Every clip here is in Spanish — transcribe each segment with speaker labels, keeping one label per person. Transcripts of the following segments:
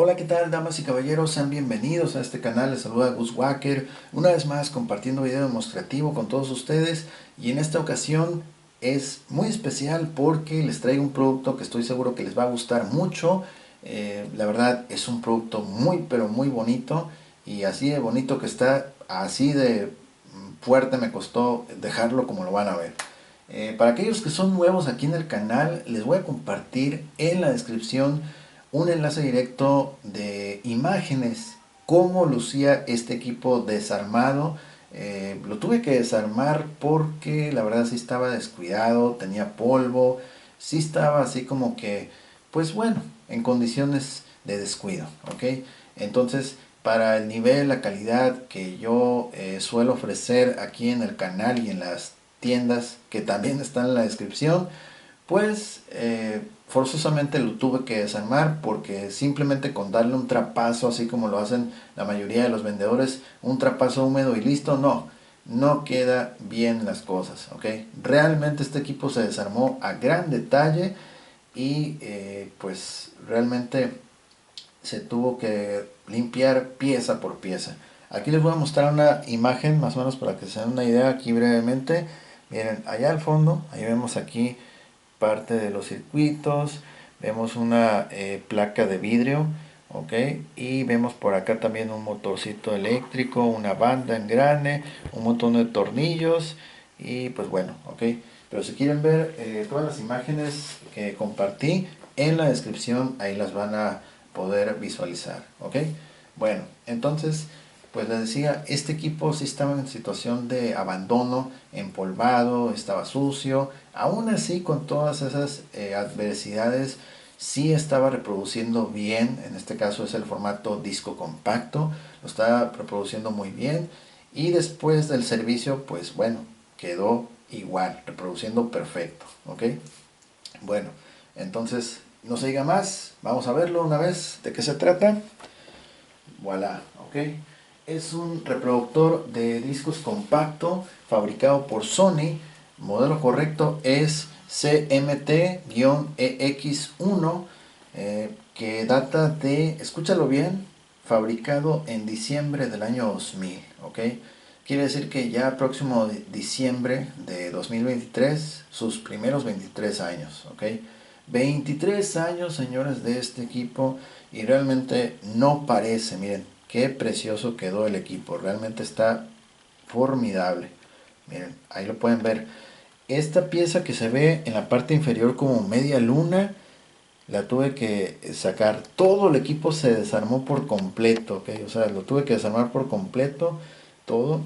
Speaker 1: Hola, ¿qué tal, damas y caballeros? Sean bienvenidos a este canal. Les saluda Gus Wacker, una vez más compartiendo video demostrativo con todos ustedes, y en esta ocasión es muy especial porque les traigo un producto que estoy seguro que les va a gustar mucho. La verdad es un producto muy pero muy bonito, y así de bonito que está, así de fuerte me costó dejarlo como lo van a ver. Para aquellos que son nuevos aquí en el canal, les voy a compartir en la descripción un enlace directo de imágenes, cómo lucía este equipo desarmado. Lo tuve que desarmar porque la verdad sí estaba descuidado, tenía polvo, sí estaba así como que, pues bueno, en condiciones de descuido, ¿ok? Entonces, para el nivel, la calidad que yo suelo ofrecer aquí en el canal y en las tiendas que también están en la descripción, pues forzosamente lo tuve que desarmar, porque simplemente con darle un trapazo, así como lo hacen la mayoría de los vendedores, un trapazo húmedo y listo, no queda bien las cosas, ¿ok? Realmente este equipo se desarmó a gran detalle, y pues realmente se tuvo que limpiar pieza por pieza. Aquí les voy a mostrar una imagen más o menos para que se den una idea aquí brevemente. Miren, allá al fondo, ahí vemos aquí parte de los circuitos, vemos una placa de vidrio, ok, y vemos por acá también un motorcito eléctrico, una banda en grane, un montón de tornillos, y pues bueno, ok. Pero si quieren ver todas las imágenes que compartí en la descripción, ahí las van a poder visualizar, ok. Bueno, entonces, pues les decía, este equipo sí estaba en situación de abandono, empolvado, estaba sucio. Aún así, con todas esas adversidades, sí estaba reproduciendo bien. En este caso es el formato disco compacto, lo estaba reproduciendo muy bien. Y después del servicio, pues bueno, quedó igual, reproduciendo perfecto, ¿ok? Bueno, entonces, no se diga más, vamos a verlo una vez. ¿De qué se trata? Voilà, ok. Es un reproductor de discos compacto fabricado por Sony. Modelo correcto es CMT-EX1, que data de, escúchalo bien, fabricado en diciembre del año 2000, ok. Quiere decir que ya próximo diciembre de 2023, sus primeros 23 años, ok. 23 años, señores, de este equipo, y realmente no parece, miren, qué precioso quedó el equipo, realmente está formidable. Miren, ahí lo pueden ver. Esta pieza que se ve en la parte inferior como media luna, la tuve que sacar. Todo el equipo se desarmó por completo, ¿ok? O sea, lo tuve que desarmar por completo, todo.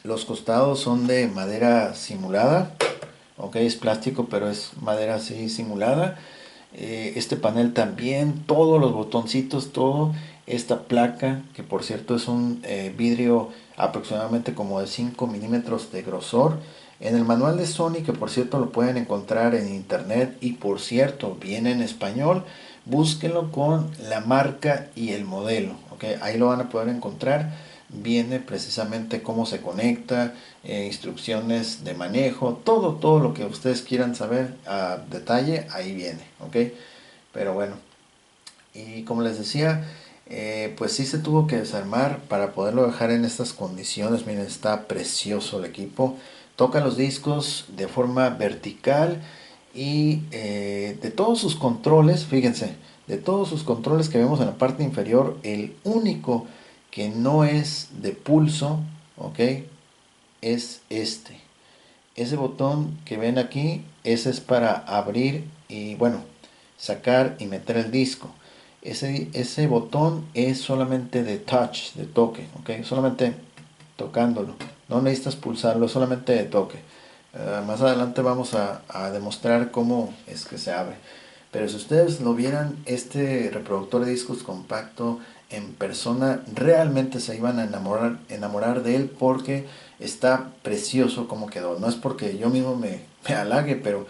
Speaker 1: Los costados son de madera simulada, ok, es plástico, pero es madera así simulada. Este panel también, todos los botoncitos, todo. Esta placa, que por cierto es un vidrio aproximadamente como de 5 milímetros de grosor. En el manual de Sony, que por cierto lo pueden encontrar en internet y por cierto viene en español, búsquenlo con la marca y el modelo, ¿ok? Ahí lo van a poder encontrar. Viene precisamente cómo se conecta, instrucciones de manejo, todo lo que ustedes quieran saber a detalle, ahí viene, ¿ok? Pero bueno, y como les decía, pues sí se tuvo que desarmar para poderlo dejar en estas condiciones. Miren, está precioso el equipo. Toca los discos de forma vertical, y de todos sus controles, fíjense, de todos sus controles que vemos en la parte inferior, el único que no es de pulso, ok, es este. Ese botón que ven aquí, ese es para abrir y bueno, sacar y meter el disco. Ese botón es solamente de touch, de toque, ¿ok? Solamente tocándolo. No necesitas pulsarlo, solamente de toque. Más adelante vamos a demostrar cómo es que se abre. Pero si ustedes lo vieran, este reproductor de discos compacto en persona, realmente se iban a enamorar de él, porque está precioso como quedó. No es porque yo mismo me halague, pero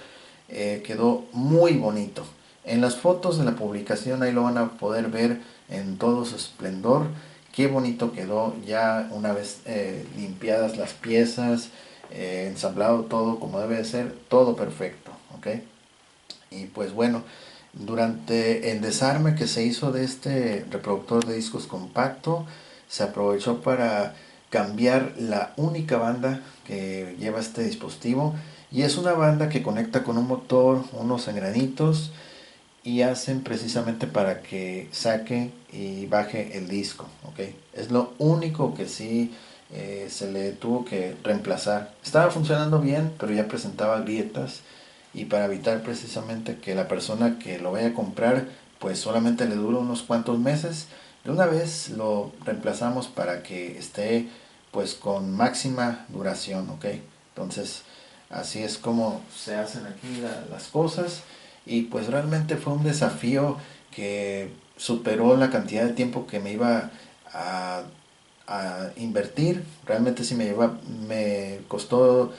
Speaker 1: quedó muy bonito. En las fotos de la publicación ahí lo van a poder ver en todo su esplendor. Qué bonito quedó ya una vez limpiadas las piezas, ensamblado todo como debe de ser, todo perfecto, ¿ok? Y pues bueno, Durante el desarme que se hizo de este reproductor de discos compacto, se aprovechó para cambiar la única banda que lleva este dispositivo, y es una banda que conecta con un motor, unos engranitos, y hacen precisamente para que saque y baje el disco, ¿ok? Es lo único que sí se le tuvo que reemplazar. Estaba funcionando bien, pero ya presentaba grietas, y para evitar precisamente que la persona que lo vaya a comprar pues solamente le dure unos cuantos meses, de una vez lo reemplazamos para que esté pues con máxima duración, ¿ok? Entonces así es como se hacen aquí las cosas, y pues realmente fue un desafío que superó la cantidad de tiempo que me iba a, a invertir. Realmente sí me costó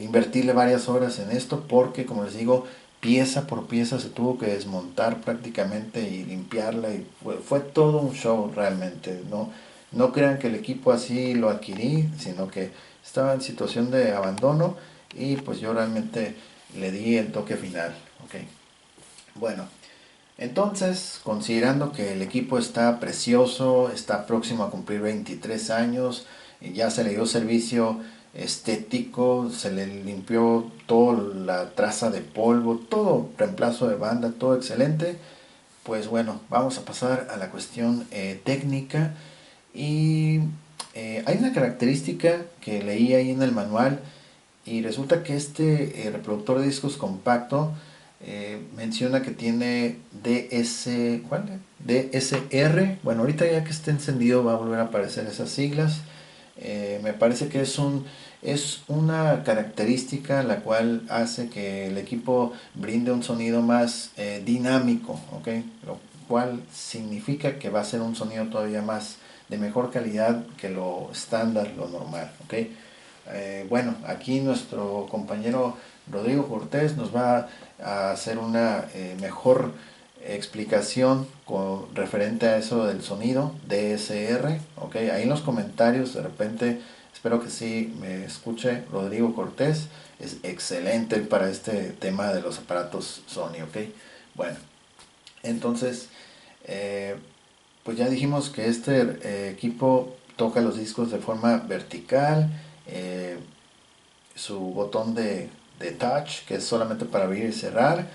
Speaker 1: invertirle varias horas en esto, porque como les digo, pieza por pieza se tuvo que desmontar prácticamente y limpiarla, y fue todo un show realmente. No crean que el equipo así lo adquirí, sino que estaba en situación de abandono, y pues yo realmente le di el toque final. Okay. Bueno, entonces, considerando que el equipo está precioso, está próximo a cumplir 23 años, ya se le dio servicio estético, se le limpió toda la traza de polvo, todo reemplazo de banda, todo excelente, pues bueno, vamos a pasar a la cuestión técnica. Y hay una característica que leí ahí en el manual, y resulta que este reproductor de discos compacto menciona que tiene ¿cuál? DSR. Bueno, ahorita ya que esté encendido va a volver a aparecer esas siglas. Me parece que es una característica la cual hace que el equipo brinde un sonido más dinámico, ¿ok? Lo cual significa que va a ser un sonido todavía más de mejor calidad que lo estándar, lo normal, ¿ok? Bueno, aquí nuestro compañero Rodrigo Cortés nos va a hacer una mejor explicación referente a eso del sonido DSR, ¿ok? Ahí en los comentarios de repente, espero que sí me escuche Rodrigo Cortés, es excelente para este tema de los aparatos Sony, ¿ok? Bueno, entonces, eh, pues ya dijimos que este equipo toca los discos de forma vertical. eh, Su botón de touch, que es solamente para abrir y cerrar.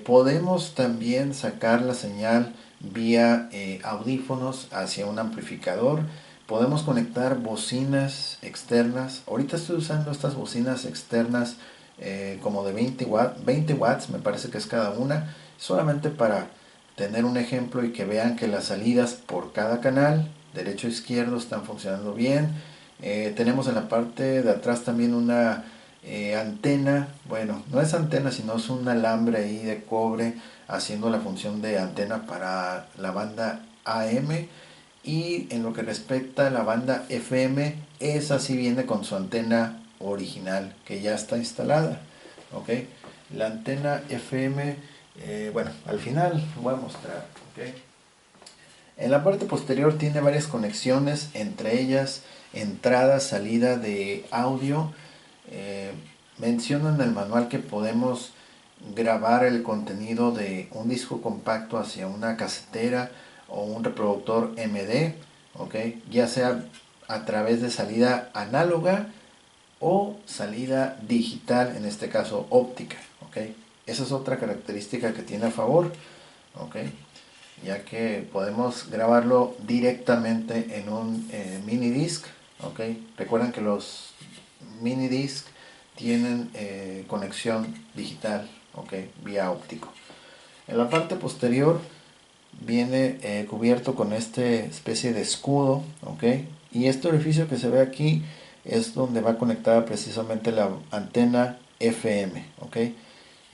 Speaker 1: Podemos también sacar la señal vía audífonos hacia un amplificador. Podemos conectar bocinas externas. Ahorita estoy usando estas bocinas externas como de 20 watts, me parece que es cada una, solamente para tener un ejemplo y que vean que las salidas por cada canal, derecho e izquierdo, están funcionando bien. Tenemos en la parte de atrás también una antena, bueno, no es antena, sino es un alambre ahí de cobre haciendo la función de antena para la banda AM. Y en lo que respecta a la banda FM, esa sí viene con su antena original que ya está instalada, ¿ok? La antena FM, bueno, al final lo voy a mostrar, ¿ok? En la parte posterior tiene varias conexiones, entre ellas entrada, salida de audio. Eh, Menciona en el manual que podemos grabar el contenido de un disco compacto hacia una casetera o un reproductor MD, ¿ok? Ya sea a través de salida análoga o salida digital, en este caso óptica, ¿ok? Esa es otra característica que tiene a favor, ¿ok? Ya que podemos grabarlo directamente en un mini disc, ¿ok? Recuerden que los mini disc tienen conexión digital, ¿ok? Vía óptico. En la parte posterior viene cubierto con esta especie de escudo, ¿ok? Y este orificio que se ve aquí es donde va conectada precisamente la antena FM, ¿ok?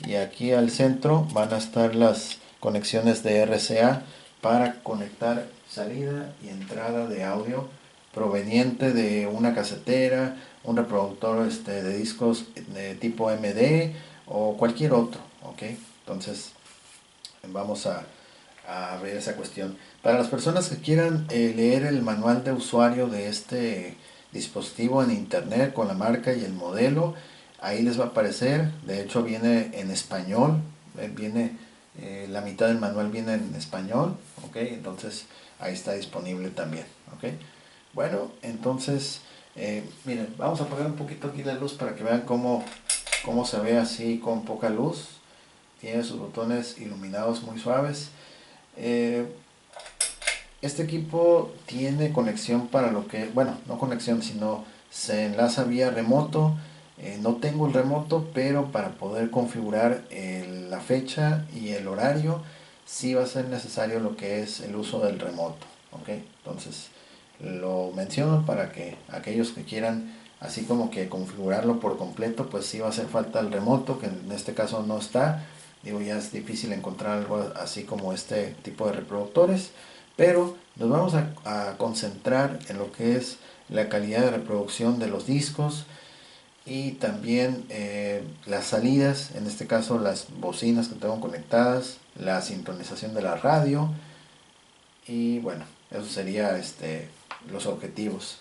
Speaker 1: Y aquí al centro van a estar las conexiones de RCA para conectar salida y entrada de audio proveniente de una casetera, un reproductor de discos de tipo MD o cualquier otro, ¿ok? Entonces vamos a ver esa cuestión. Para las personas que quieran leer el manual de usuario de este dispositivo en internet con la marca y el modelo, ahí les va a aparecer. De hecho viene en español, viene La mitad del manual viene en español, ¿ok? Entonces ahí está disponible también, ¿ok? Bueno, entonces, miren, vamos a apagar un poquito aquí la luz para que vean cómo se ve así con poca luz. Tiene sus botones iluminados muy suaves. Este equipo tiene conexión para lo que, bueno, no conexión, sino se enlaza vía remoto. No tengo el remoto, pero para poder configurar la fecha y el horario, sí va a ser necesario lo que es el uso del remoto, ¿ok? Entonces, lo menciono para que aquellos que quieran así como que configurarlo por completo, pues sí va a hacer falta el remoto, que en este caso no está. Digo, ya es difícil encontrar algo así como este tipo de reproductores, pero nos vamos a concentrar en lo que es la calidad de reproducción de los discos y también las salidas, en este caso las bocinas que tengo conectadas, la sincronización de la radio y bueno, eso sería los objetivos.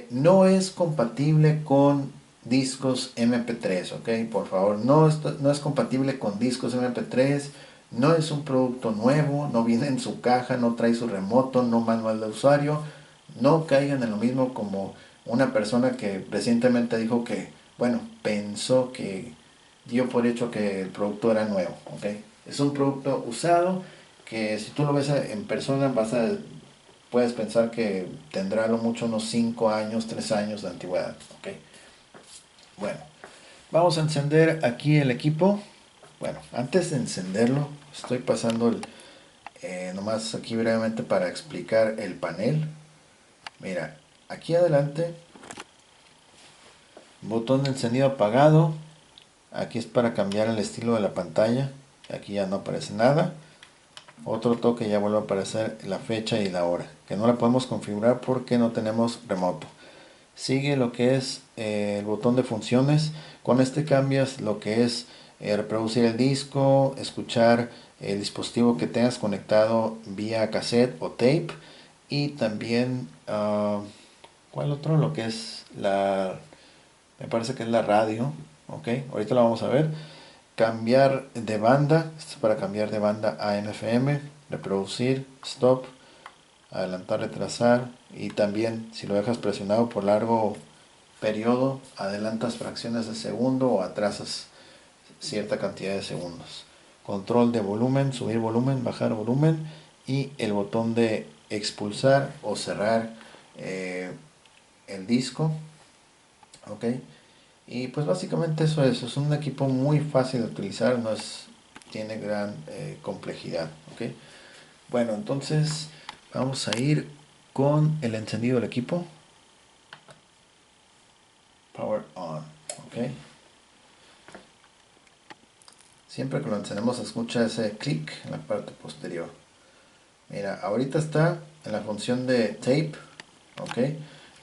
Speaker 1: No es compatible con discos MP3, ok, por favor, no es compatible con discos MP3. No es un producto nuevo, no viene en su caja, no trae su remoto, no manual de usuario. No caigan en lo mismo como una persona que recientemente dijo que, bueno, pensó que dio por hecho que el producto era nuevo, ok. Es un producto usado que si tú lo ves en persona puedes pensar que tendrá a lo mucho unos 5 años, 3 años de antigüedad, ok. Bueno, vamos a encender aquí el equipo. Bueno, antes de encenderlo, estoy pasando nomás aquí brevemente para explicar el panel. Mira, aquí adelante, botón de encendido apagado. Aquí es para cambiar el estilo de la pantalla. Aquí ya no aparece nada. Otro toque, ya vuelve a aparecer la fecha y la hora, que no la podemos configurar porque no tenemos remoto. Sigue lo que es el botón de funciones. Con este cambias lo que es reproducir el disco, escuchar el dispositivo que tengas conectado vía cassette o tape, y también ¿cuál otro? Lo que es me parece que es la radio, ok, ahorita lo vamos a ver. Cambiar de banda, esto es para cambiar de banda a AM/FM, reproducir, stop, adelantar, retrasar, y también si lo dejas presionado por largo periodo, adelantas fracciones de segundo o atrasas cierta cantidad de segundos. Control de volumen, subir volumen, bajar volumen, y el botón de expulsar o cerrar el disco, ok. Y pues básicamente eso es un equipo muy fácil de utilizar, tiene gran complejidad, ok. Bueno, entonces vamos a ir con el encendido del equipo. Power on, ok. Siempre que lo encendemos se escucha ese clic en la parte posterior. Mira, ahorita está en la función de tape, ok.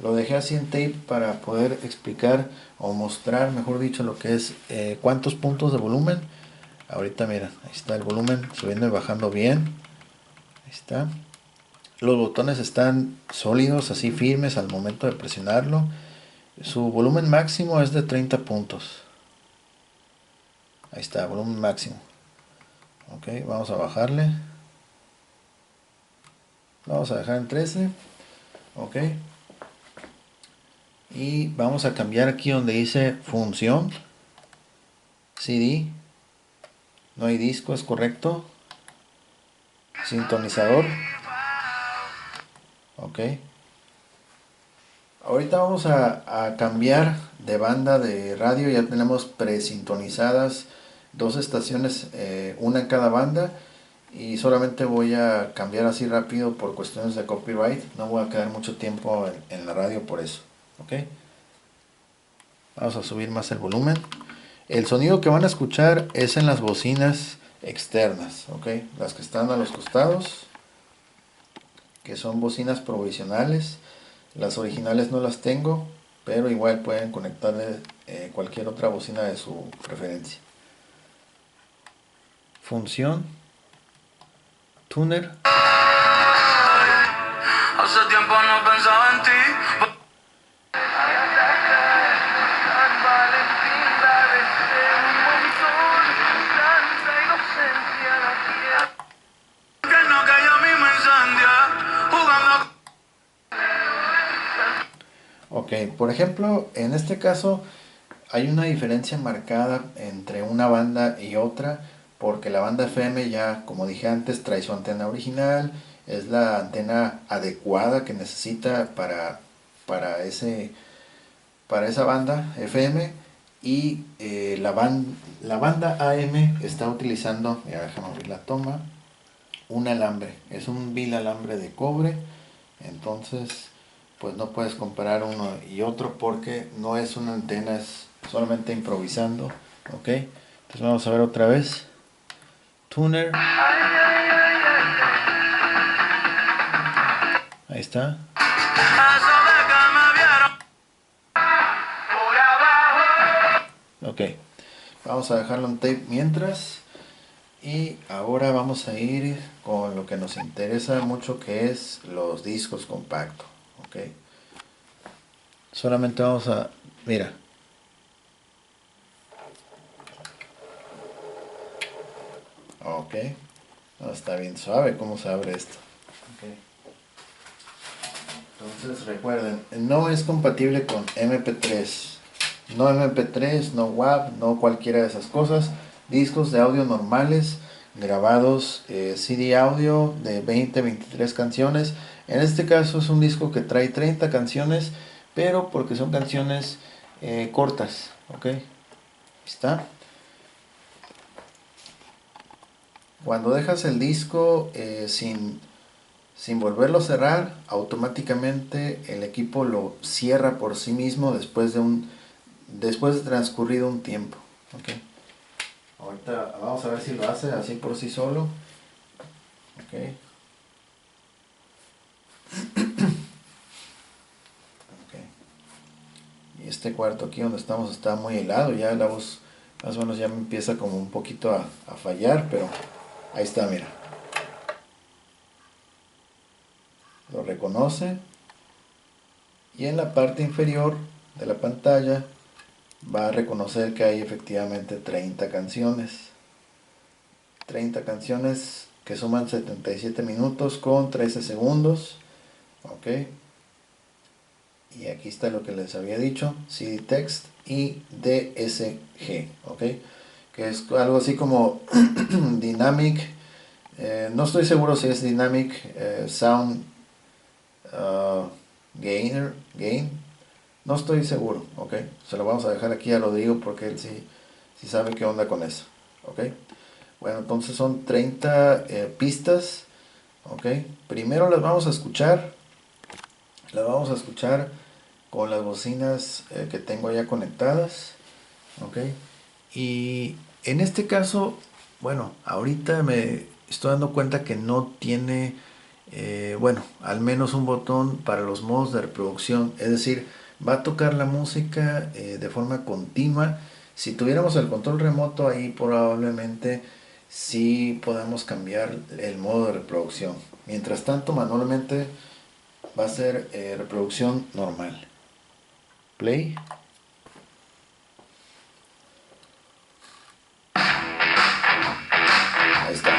Speaker 1: Lo dejé así en tape para poder explicar o mostrar, mejor dicho, lo que es cuántos puntos de volumen. Ahorita mira, ahí está el volumen subiendo y bajando bien. Ahí está. Los botones están sólidos, así firmes al momento de presionarlo. Su volumen máximo es de 30 puntos. Ahí está, volumen máximo. Ok, vamos a bajarle. Vamos a dejar en 13. Ok. Y vamos a cambiar aquí donde dice función. CD. No hay disco, es correcto. Sintonizador. Ok. Ahorita vamos a cambiar de banda de radio. Ya tenemos presintonizadas dos estaciones, una en cada banda. Y solamente voy a cambiar así rápido por cuestiones de copyright. No voy a quedar mucho tiempo en la radio por eso. Ok. Vamos a subir más el volumen. El sonido que van a escuchar es en las bocinas externas, ok, las que están a los costados, que son bocinas provisionales. Las originales no las tengo, pero igual pueden conectarle cualquier otra bocina de su preferencia. Función tuner. Hace tiempo no pensaba en ti. Ok, por ejemplo, en este caso hay una diferencia marcada entre una banda y otra, porque la banda FM ya, como dije antes, trae su antena original, es la antena adecuada que necesita para, ese, para esa banda FM, y la banda AM está utilizando, mira, déjame abrir la toma, un alambre, es un vil alambre de cobre, entonces pues no puedes comparar uno y otro porque no es una antena, es solamente improvisando. Ok, entonces vamos a ver otra vez. Tuner, ahí está. Ok, vamos a dejarlo en tape mientras. Y ahora vamos a ir con lo que nos interesa mucho, que es los discos compactos. Ok, solamente vamos a, mira, ok, no, está bien suave cómo se abre esto. Okay. Entonces recuerden, no es compatible con MP3. No MP3, no WAV, no cualquiera de esas cosas. Discos de audio normales, grabados CD audio de 20-23 canciones. En este caso es un disco que trae 30 canciones, pero porque son canciones cortas. Ok, ahí está. Cuando dejas el disco sin volverlo a cerrar, automáticamente el equipo lo cierra por sí mismo después de transcurrido un tiempo. Okay. Ahorita vamos a ver si lo hace así por sí solo. Okay. Okay. Y este cuarto aquí donde estamos está muy helado, ya la voz más o menos ya me empieza como un poquito a fallar, pero ahí está, mira. Lo reconoce. Y en la parte inferior de la pantalla va a reconocer que hay efectivamente 30 canciones. 30 canciones que suman 77 minutos con 13 segundos. Ok. Y aquí está lo que les había dicho, CD Text y DSG. Ok. Que es algo así como Dynamic. No estoy seguro si es Dynamic Sound Gain. No estoy seguro. Ok. Se lo vamos a dejar aquí a Rodrigo porque él sí sabe qué onda con eso. Ok. Bueno, entonces son 30 pistas. Ok, primero las vamos a escuchar. Las vamos a escuchar con las bocinas que tengo ya conectadas. Ok, y en este caso, bueno, ahorita me estoy dando cuenta que no tiene, bueno, al menos un botón para los modos de reproducción. Es decir, va a tocar la música de forma continua. Si tuviéramos el control remoto ahí, probablemente sí podamos cambiar el modo de reproducción. Mientras tanto, manualmente va a ser reproducción normal. Play. Ahí está.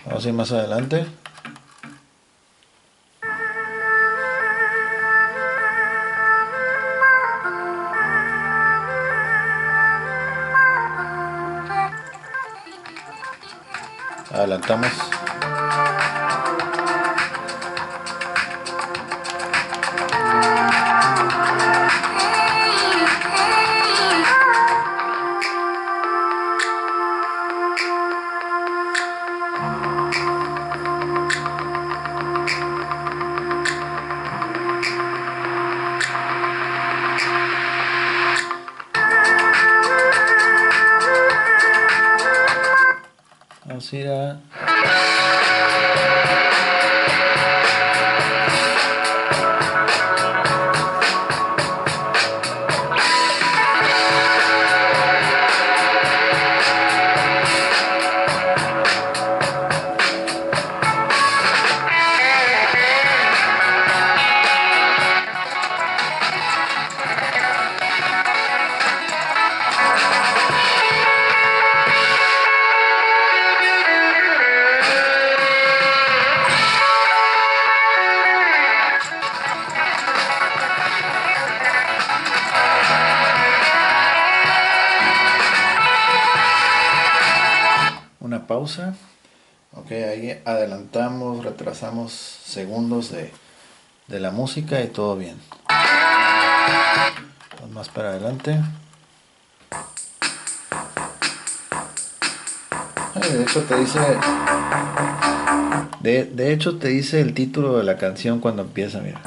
Speaker 1: Vamos a ir más adelante. Adelantamos. Vamos a ir a... una pausa. Ok, ahí adelantamos, retrasamos segundos de la música y todo bien. Más para adelante. De hecho te dice... De hecho te dice el título de la canción cuando empieza, mira.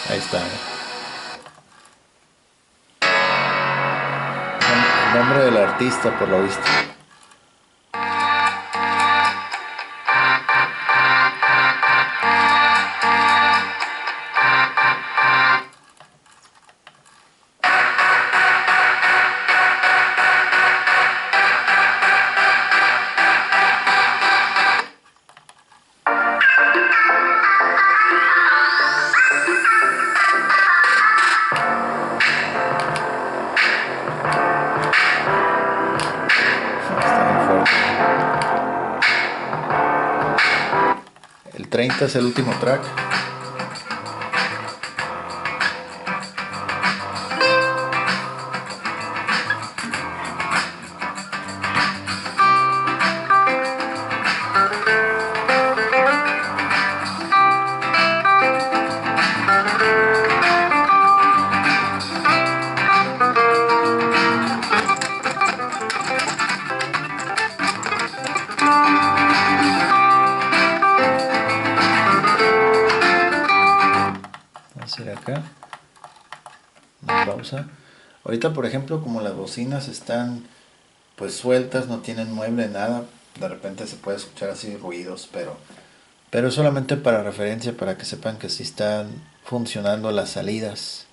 Speaker 1: Ahí está. El nombre del artista, por lo visto. El 30 es el último track. Acá una pausa. Ahorita por ejemplo, como las bocinas están pues sueltas, no tienen mueble, nada, de repente se puede escuchar así ruidos, pero solamente para referencia, para que sepan que sí están funcionando las salidas.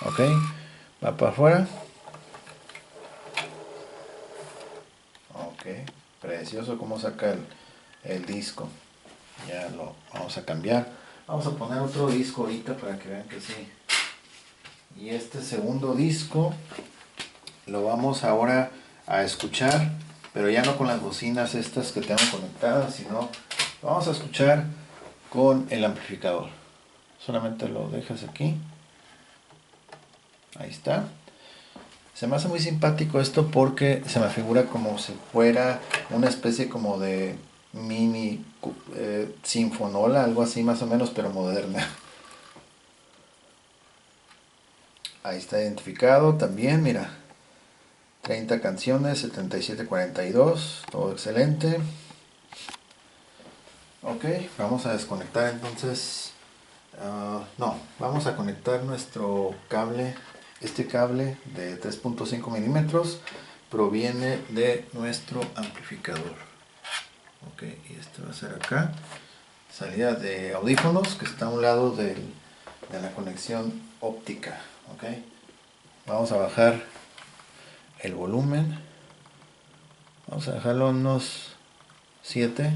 Speaker 1: Ok, va para afuera. Ok, precioso cómo saca el disco. Ya lo vamos a cambiar. Vamos a poner otro disco ahorita para que vean que sí. Y este segundo disco lo vamos ahora a escuchar, pero ya no con las bocinas estas que tengo conectadas, sino lo vamos a escuchar con el amplificador. Solamente lo dejas aquí. Ahí está. Se me hace muy simpático esto porque se me figura como si fuera una especie como de mini sinfonola, algo así más o menos, pero moderna. Ahí está identificado también, mira. 30 canciones, 7742, todo excelente. Ok, vamos a desconectar entonces. No, vamos a conectar nuestro cable. Este cable de 3.5 milímetros proviene de nuestro amplificador. Ok, y este va a ser acá. Salida de audífonos que está a un lado de la conexión óptica. Ok, vamos a bajar el volumen. Vamos a dejarlo unos 7.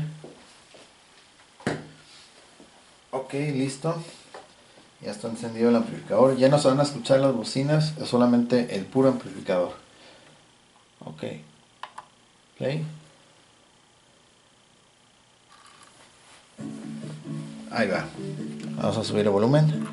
Speaker 1: Ok, listo. Ya está encendido el amplificador. Ya no se van a escuchar las bocinas, es solamente el puro amplificador. Ok. Play. Ahí va. Vamos a subir el volumen.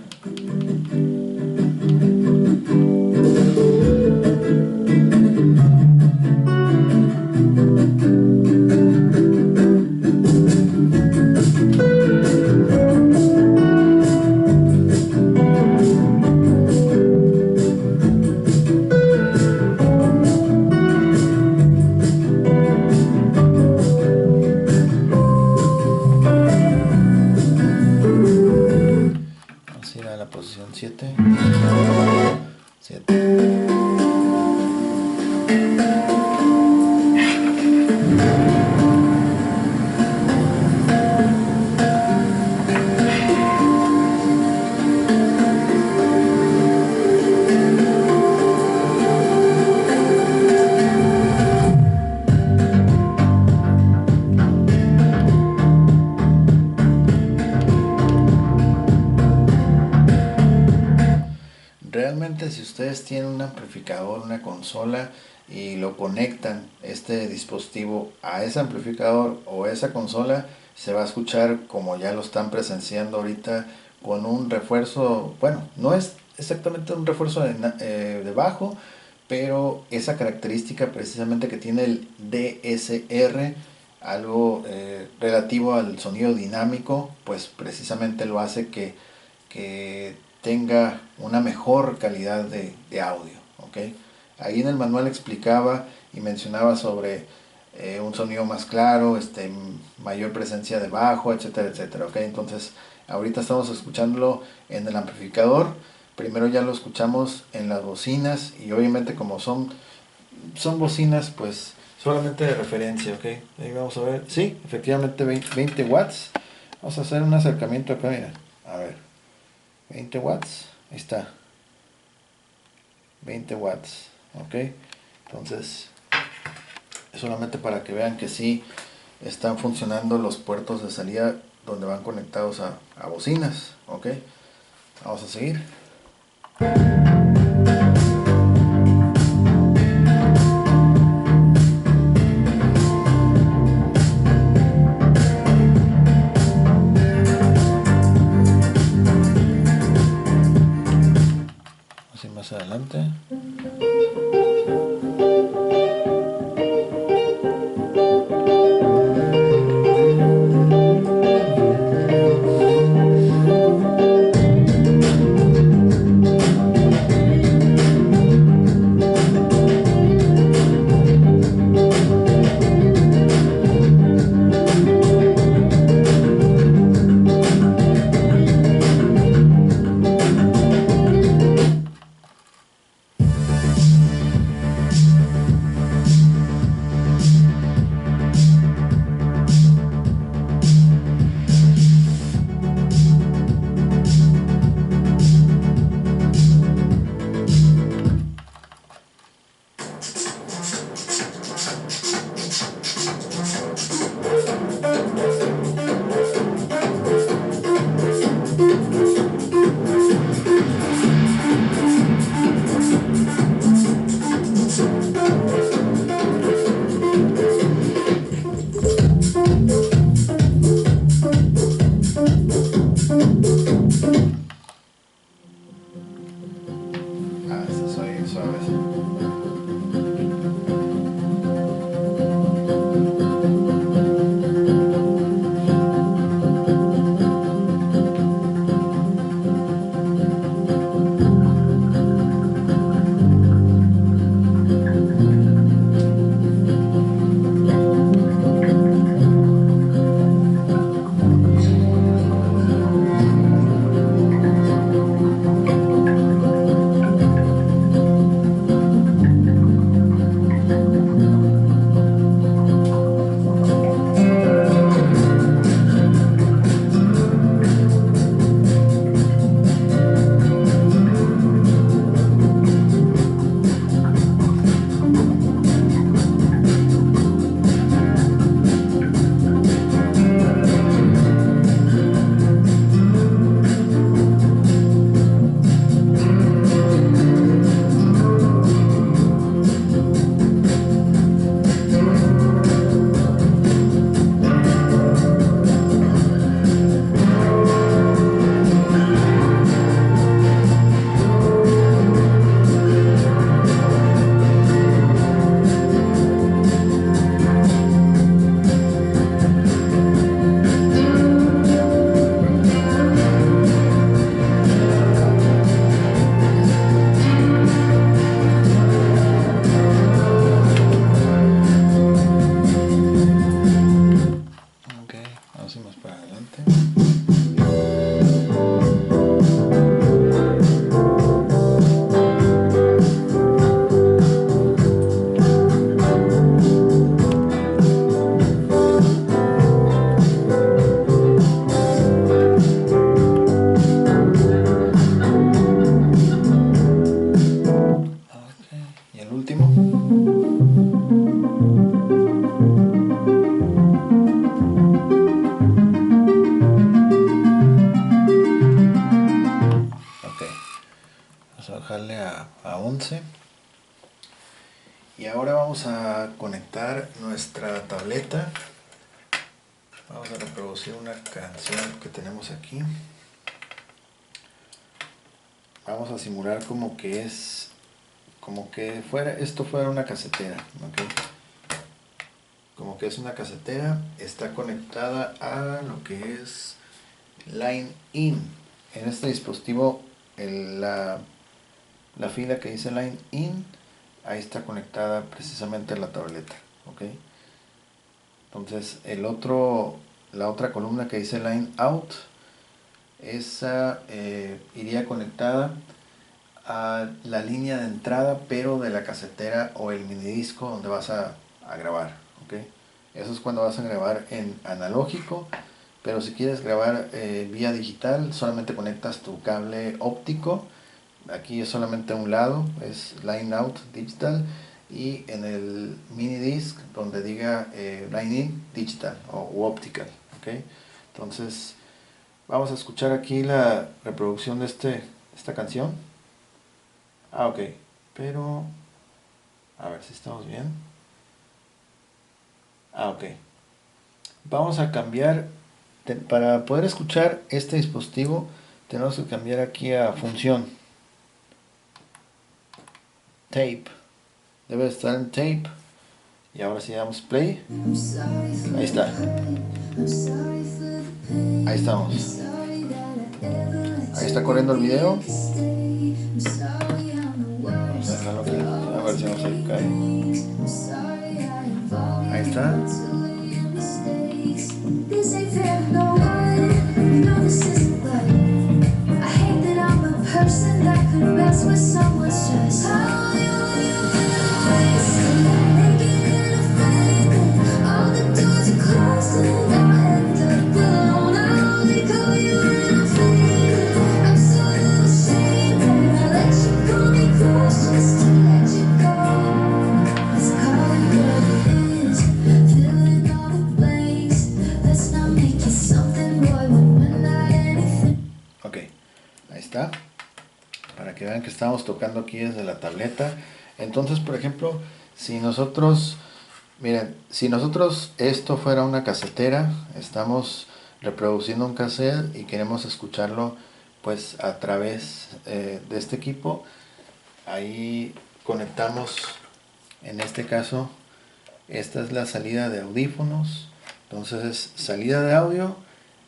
Speaker 1: ustedes tienen un amplificador, una consola, y lo conectan este dispositivo a ese amplificador o esa consola, se va a escuchar como ya lo están presenciando ahorita, con un refuerzo, bueno, no es exactamente un refuerzo de bajo, pero esa característica precisamente que tiene el DSR, algo relativo al sonido dinámico, pues precisamente lo hace que tenga una mejor calidad de audio, ¿ok? Ahí en el manual explicaba y mencionaba sobre un sonido más claro, mayor presencia de bajo, etcétera, etcétera, ¿ok? Entonces, ahorita estamos escuchándolo en el amplificador. Primero ya lo escuchamos en las bocinas, y obviamente como son bocinas, pues solamente de referencia, ¿ok? Ahí vamos a ver. Sí, efectivamente 20 watts. Vamos a hacer un acercamiento acá, mira. A ver. 20 watts. Ahí está. 20 watts. ¿Ok? Entonces, es solamente para que vean que sí están funcionando los puertos de salida donde van conectados a bocinas. ¿Ok? Vamos a seguir. Así más adelante. Soy suave. Y ahora vamos a conectar nuestra tableta. Vamos a reproducir una canción que tenemos aquí. Vamos a simular como que esto fuera una casetera, ¿okay? Como que es una casetera, está conectada a lo que es Line In. En este dispositivo, la fila que dice Line In, ahí está conectada precisamente la tableta, ¿ok? Entonces la otra columna que dice Line Out, esa iría conectada a la línea de entrada, pero de la casetera o el minidisco donde vas a grabar, ¿ok? Eso es cuando vas a grabar en analógico, pero si quieres grabar vía digital, solamente conectas tu cable óptico. Aquí es solamente un lado, es Line Out Digital, y en el mini disc donde diga Line In Digital o Optical, ¿ok? Entonces vamos a escuchar aquí la reproducción de esta canción. Ok, pero a ver si estamos bien. Ok, vamos a cambiar, para poder escuchar este dispositivo tenemos que cambiar aquí a función tape. Debe estar en tape. Y ahora si damos play, ahí está. Ahí estamos. Ahí está corriendo el video. Vamos a dejarlo aquí. A ver si no se cae. Ahí está. Ok, ahí está. Para que vean que estamos tocando aquí desde la tableta. Entonces, por ejemplo, si nosotros, miren, si nosotros esto fuera una casetera, estamos reproduciendo un cassette y queremos escucharlo pues a través de este equipo, ahí conectamos, en este caso, esta es la salida de audífonos, entonces es salida de audio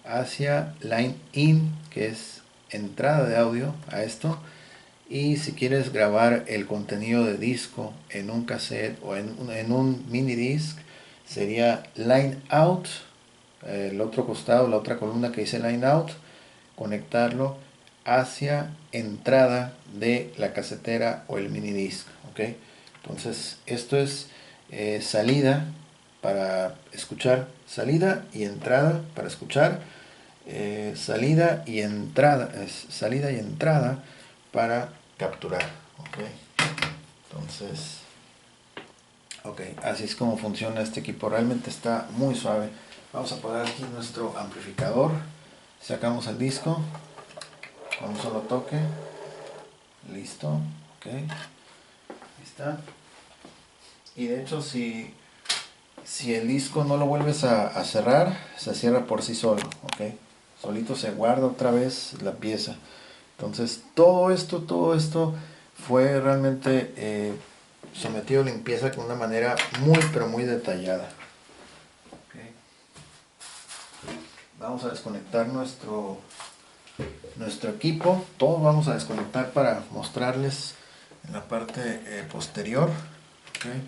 Speaker 1: hacia line in, que es entrada de audio a esto. Y si quieres grabar el contenido de disco en un cassette o en un mini disc, sería line out, el otro costado, la otra columna que dice line out, conectarlo hacia entrada de la casetera o el mini disc, ¿ok? Entonces esto es salida para escuchar, salida y entrada para escuchar, salida y entrada para capturar, ¿ok? Entonces, ok, así es como funciona este equipo. Realmente está muy suave. Vamos a poner aquí nuestro amplificador. Sacamos el disco con un solo toque. Listo, ok. Ahí está. Y de hecho, si el disco no lo vuelves a cerrar, se cierra por sí solo, ok. Solito se guarda otra vez la pieza. Entonces todo esto fue realmente sometido a limpieza con una manera muy pero muy detallada. Okay. Vamos a desconectar nuestro equipo. Todo vamos a desconectar para mostrarles en la parte posterior. Okay.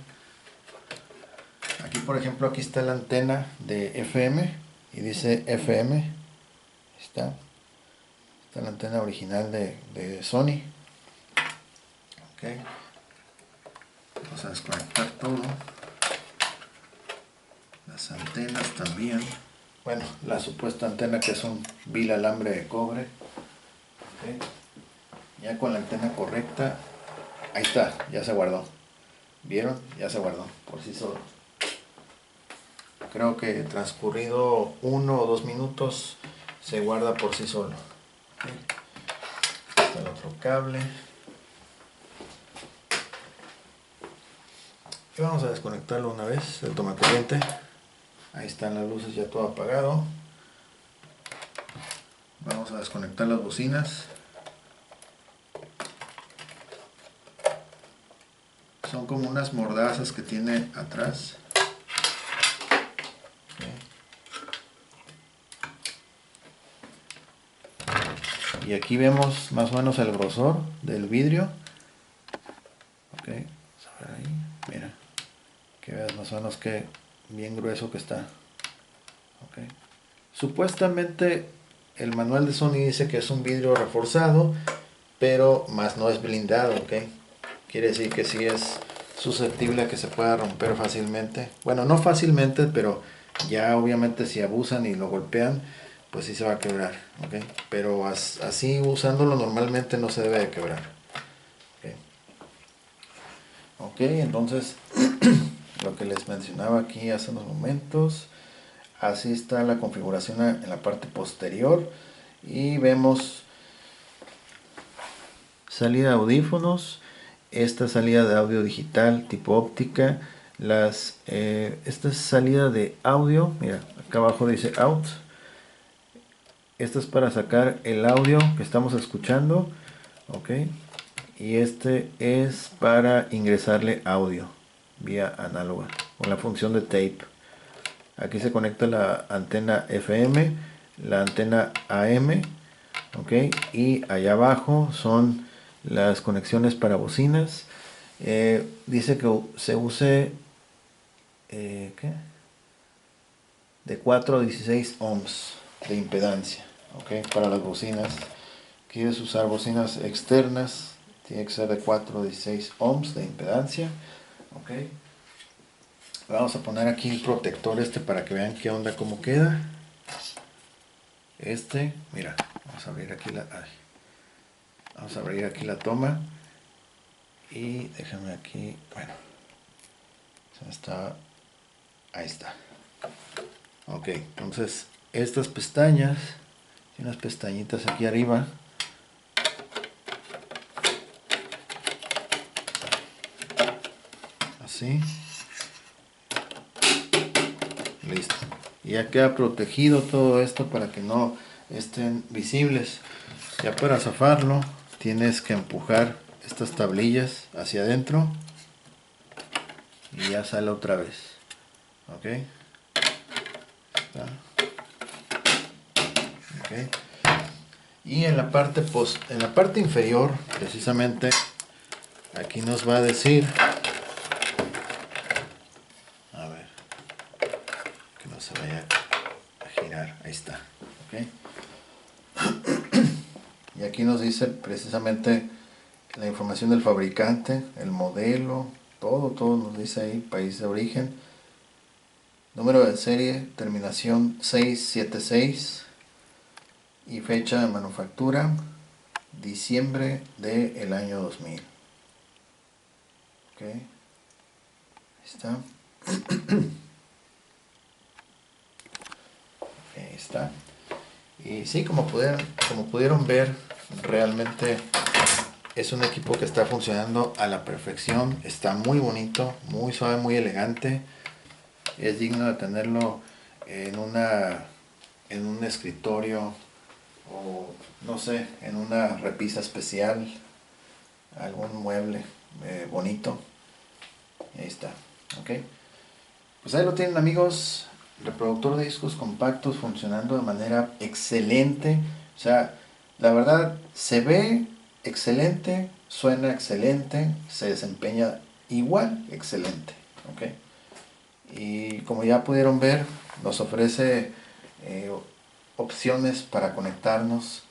Speaker 1: Aquí por ejemplo, aquí está la antena de FM y dice FM. Está la antena original de Sony. Okay. Vamos a desconectar todo. Las antenas también. Bueno, la supuesta antena que es un vil alambre de cobre. Okay. Ya con la antena correcta. Ahí está, ya se guardó. ¿Vieron? Ya se guardó por sí solo. Creo que transcurrido 1 o 2 minutos se guarda por sí solo. Okay. Está el otro cable. Y vamos a desconectarlo una vez, el tomacorriente. Ahí están las luces, ya todo apagado. Vamos a desconectar las bocinas. Son como unas mordazas que tiene atrás. Y aquí vemos más o menos el grosor del vidrio. Ok, vamos a ver ahí, mira, que veas más o menos que bien grueso que está. Ok, supuestamente el manual de Sony dice que es un vidrio reforzado, pero más no es blindado. Ok, quiere decir que sí es susceptible a que se pueda romper fácilmente. Bueno, no fácilmente, pero ya obviamente si abusan y lo golpean, pues sí se va a quebrar. Ok, pero así usándolo normalmente no se debe de quebrar. Ok, entonces lo que les mencionaba aquí hace unos momentos, así está la configuración en la parte posterior. Y vemos salida de audífonos, esta salida de audio digital tipo óptica, esta es salida de audio, mira, acá abajo dice out. Esta es para sacar el audio que estamos escuchando, ok, y este es para ingresarle audio vía análoga con la función de tape. Aquí se conecta la antena FM, la antena AM, ok, y allá abajo son las conexiones para bocinas. Dice que se use ¿qué? De 4 a 16 ohms de impedancia, ok, para las bocinas. Quieres usar bocinas externas, tiene que ser de 4 a 16 ohms de impedancia, ok. Vamos a poner aquí el protector para que vean qué onda, cómo queda. Mira, vamos a abrir aquí la toma. Y déjame aquí, bueno, ahí está. Ok, entonces estas pestañas, tiene unas pestañitas aquí arriba. Así. Listo. Y ya queda protegido todo esto para que no estén visibles. Ya para zafarlo tienes que empujar estas tablillas hacia adentro y ya sale otra vez. Ok. Okay. Y en la parte inferior, precisamente aquí nos va a decir, a ver, que no se vaya a girar, ahí está. Okay. Y aquí nos dice precisamente la información del fabricante, el modelo, todo nos dice ahí, país de origen, número de serie, terminación 676 y fecha de manufactura, diciembre del año 2000. Ok, ahí está. Ahí está. Y sí, como pudieron ver, realmente es un equipo que está funcionando a la perfección. Está muy bonito, muy suave, muy elegante. Es digno de tenerlo en un escritorio o no sé, en una repisa especial, algún mueble bonito. Ahí está. Ok, pues ahí lo tienen, amigos. Reproductor de discos compactos funcionando de manera excelente. O sea, la verdad se ve excelente, suena excelente, se desempeña igual excelente. ¿Ok? Y como ya pudieron ver, nos ofrece opciones para conectarnos,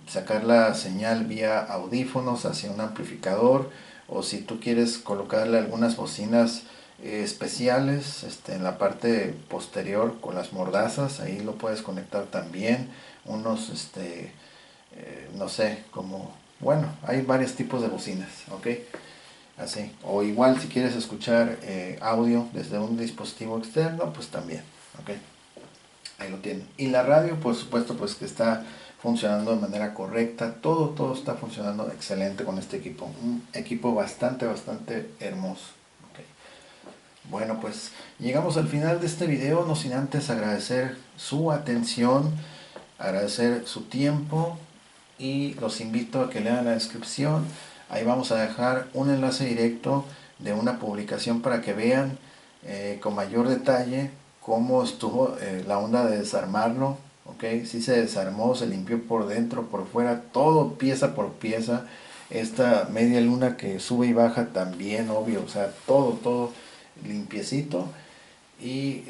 Speaker 1: sacar la señal vía audífonos hacia un amplificador, o si tú quieres colocarle algunas bocinas especiales en la parte posterior con las mordazas, ahí lo puedes conectar también. Unos no sé, bueno, hay varios tipos de bocinas, ok, así. O igual si quieres escuchar audio desde un dispositivo externo, pues también, ok, ahí lo tienen. Y la radio, por supuesto, pues que está funcionando de manera correcta. Todo está funcionando excelente con este equipo. Un equipo bastante hermoso. Okay. Bueno, pues llegamos al final de este video, no sin antes agradecer su atención, agradecer su tiempo y los invito a que lean la descripción. Ahí vamos a dejar un enlace directo de una publicación para que vean con mayor detalle cómo estuvo la onda de desarmarlo. ¿Ok? Sí se desarmó, se limpió por dentro, por fuera, todo pieza por pieza. Esta media luna que sube y baja también, obvio, o sea, todo limpiecito. Y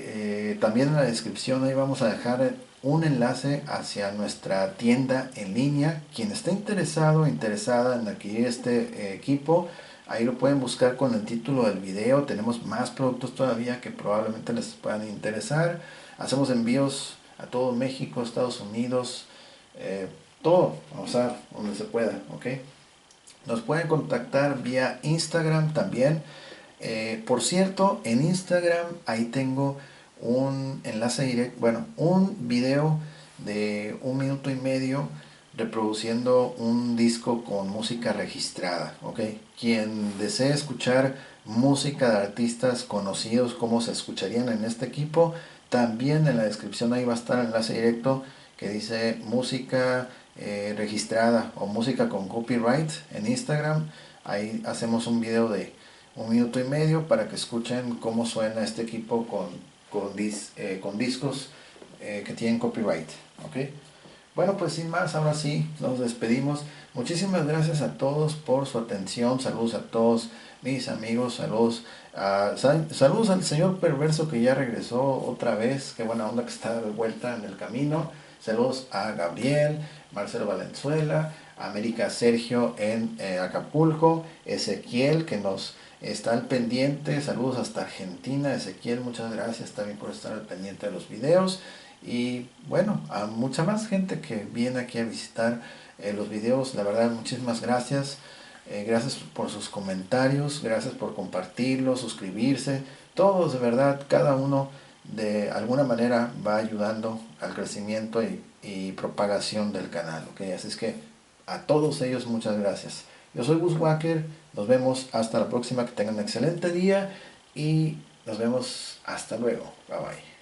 Speaker 1: también en la descripción ahí vamos a dejar un enlace hacia nuestra tienda en línea. Quien esté interesado, interesada en adquirir este equipo, ahí lo pueden buscar con el título del video. Tenemos más productos todavía que probablemente les puedan interesar. Hacemos envíos a todo México, Estados Unidos, todo, o sea, donde se pueda, ¿ok? Nos pueden contactar vía Instagram también. Por cierto, en Instagram ahí tengo un enlace directo, bueno, un video de 1 minuto y medio reproduciendo un disco con música registrada, ¿ok? Quien desee escuchar música de artistas conocidos como se escucharían en este equipo, también en la descripción ahí va a estar el enlace directo que dice música registrada o música con copyright en Instagram. Ahí hacemos un video de 1 minuto y medio para que escuchen cómo suena este equipo con discos que tienen copyright. ¿Ok? Bueno, pues sin más, ahora sí, nos despedimos. Muchísimas gracias a todos por su atención. Saludos a todos mis amigos. Saludos al señor perverso que ya regresó otra vez. Qué buena onda que está de vuelta en el camino. Saludos a Gabriel, Marcelo Valenzuela, América Sergio en Acapulco, Ezequiel que nos está al pendiente. Saludos hasta Argentina. Ezequiel, muchas gracias también por estar al pendiente de los videos. Y bueno, a mucha más gente que viene aquí a visitar los videos, la verdad muchísimas gracias. Gracias por sus comentarios, gracias por compartirlos, suscribirse. Todos de verdad, cada uno de alguna manera va ayudando al crecimiento y propagación del canal. ¿Ok? Así es que a todos ellos muchas gracias. Yo soy Gus Walker, nos vemos hasta la próxima, que tengan un excelente día y nos vemos hasta luego. Bye bye.